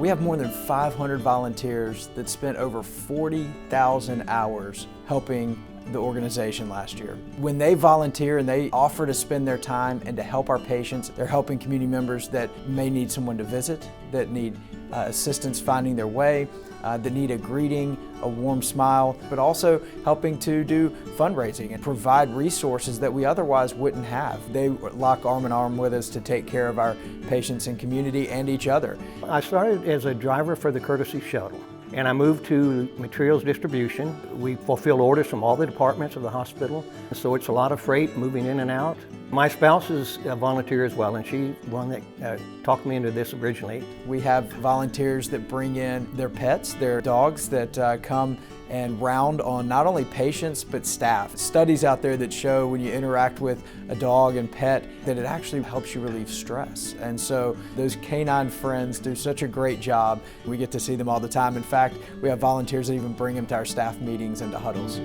We have more than 500 volunteers that spent over 40,000 hours helping the organization last year. When they volunteer and they offer to spend their time and to help our patients, they're helping community members that may need someone to visit, that need assistance finding their way, that need a greeting, a warm smile, but also helping to do fundraising and provide resources that we otherwise wouldn't have. They lock arm in arm with us to take care of our patients and community and each other. I started as a driver for the Courtesy Shuttle, and I moved to materials distribution. We fulfill orders from all the departments of the hospital, so it's a lot of freight moving in and out. My spouse is a volunteer as well, and she's one that talked me into this originally. We have volunteers that bring in their pets, their dogs that come and round on not only patients but staff. Studies out there that show when you interact with a dog and pet that it actually helps you relieve stress. And so those canine friends do such a great job. We get to see them all the time. In fact, we have volunteers that even bring them to our staff meetings and to huddles.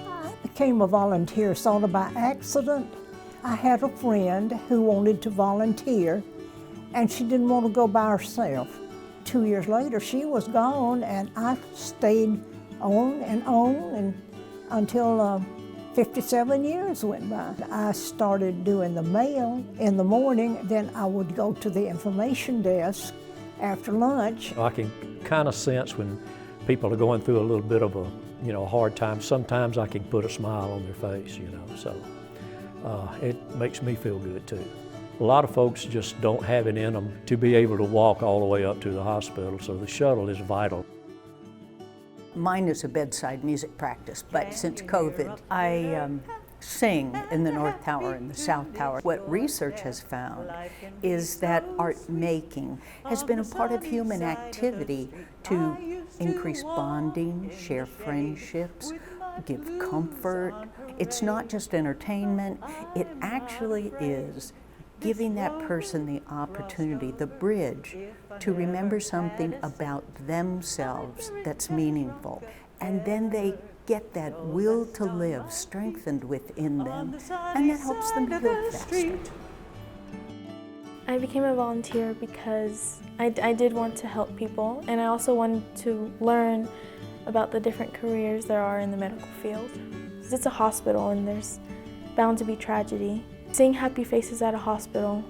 I became a volunteer sort of by accident. I had a friend who wanted to volunteer, and she didn't want to go by herself. 2 years later, she was gone, and I stayed on and until 57 years went by. I started doing the mail in the morning, then I would go to the information desk after lunch. I can kind of sense when people are going through a little bit of a hard time. Sometimes I can put a smile on their face, so it makes me feel good too. A lot of folks just don't have it in them to be able to walk all the way up to the hospital, so the shuttle is vital. Mine is a bedside music practice, but since COVID, I sing in the North Tower and the South Tower. What research has found is that art making has been a part of human activity to increase bonding, share friendships, give comfort. It's not just entertainment, it actually is giving that person the opportunity, the bridge, to remember something about themselves that's meaningful. And then they get that will to live strengthened within them, and that helps them heal faster. I became a volunteer because I did want to help people, and I also wanted to learn about the different careers there are in the medical field. It's a hospital and there's bound to be tragedy. Seeing happy faces at a hospital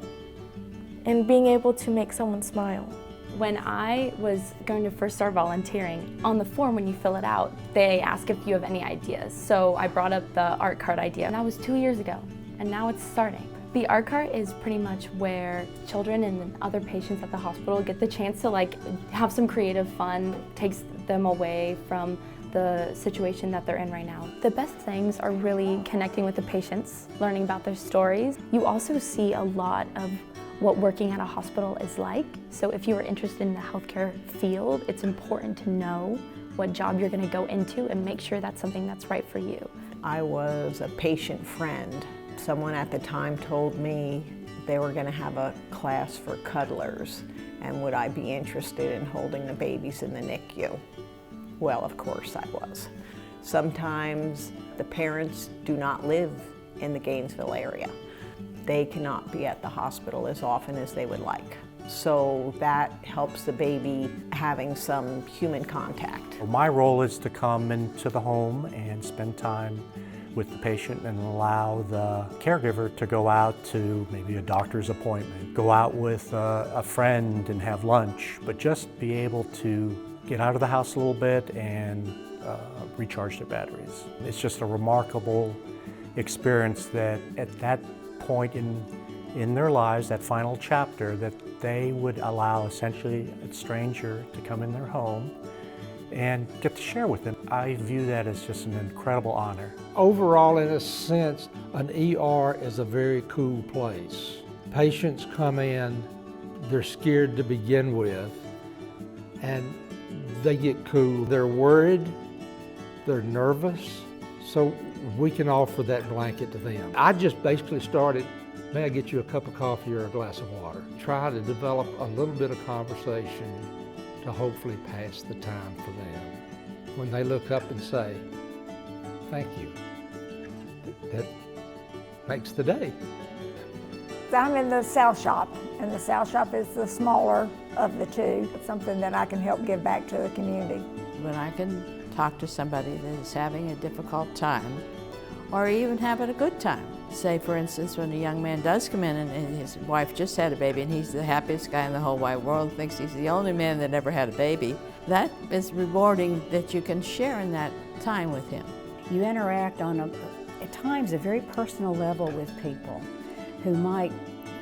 and being able to make someone smile. When I was going to first start volunteering, on the form when you fill it out, they ask if you have any ideas. So I brought up the art cart idea, and that was 2 years ago, and now it's starting. The art cart is pretty much where children and other patients at the hospital get the chance to have some creative fun, takes them away from the situation that they're in right now. The best things are really connecting with the patients, learning about their stories. You also see a lot of what working at a hospital is like. So if you are interested in the healthcare field, it's important to know what job you're going to go into and make sure that's something that's right for you. I was a patient friend. Someone at the time told me they were going to have a class for cuddlers, and would I be interested in holding the babies in the NICU? Well, of course I was. Sometimes the parents do not live in the Gainesville area. They cannot be at the hospital as often as they would like. So that helps the baby having some human contact. My role is to come into the home and spend time with the patient and allow the caregiver to go out to maybe a doctor's appointment, go out with a friend and have lunch, but just be able to get out of the house a little bit and recharge their batteries. It's just a remarkable experience that at that point in their lives, that final chapter, that they would allow essentially a stranger to come in their home and get to share with them. I view that as just an incredible honor. Overall, in a sense, an ER is a very cool place. Patients come in, they're scared to begin with, and they get cool. They're worried, they're nervous, so we can offer that blanket to them. I just basically started, may I get you a cup of coffee or a glass of water? Try to develop a little bit of conversation to hopefully pass the time for them. When they look up and say, thank you, that makes the day. I'm in the South Shop, and the South Shop is the smaller of the two. It's something that I can help give back to the community. When I can talk to somebody that is having a difficult time, or even having a good time. Say, for instance, when a young man does come in and his wife just had a baby and he's the happiest guy in the whole wide world, thinks he's the only man that ever had a baby, that is rewarding that you can share in that time with him. You interact on, at times, a very personal level with people who might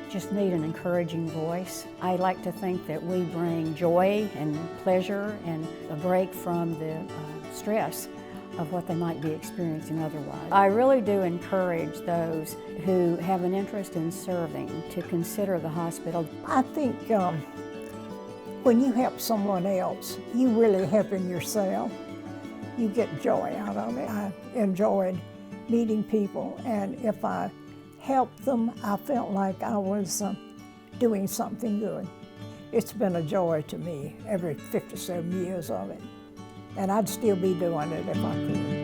just need an encouraging voice. I like to think that we bring joy and pleasure and a break from the stress of what they might be experiencing otherwise. I really do encourage those who have an interest in serving to consider the hospital. I think when you help someone else, you really helping yourself. You get joy out of it. I enjoyed meeting people, and if I helped them, I felt like I was doing something good. It's been a joy to me every 57 years of it, and I'd still be doing it if I could.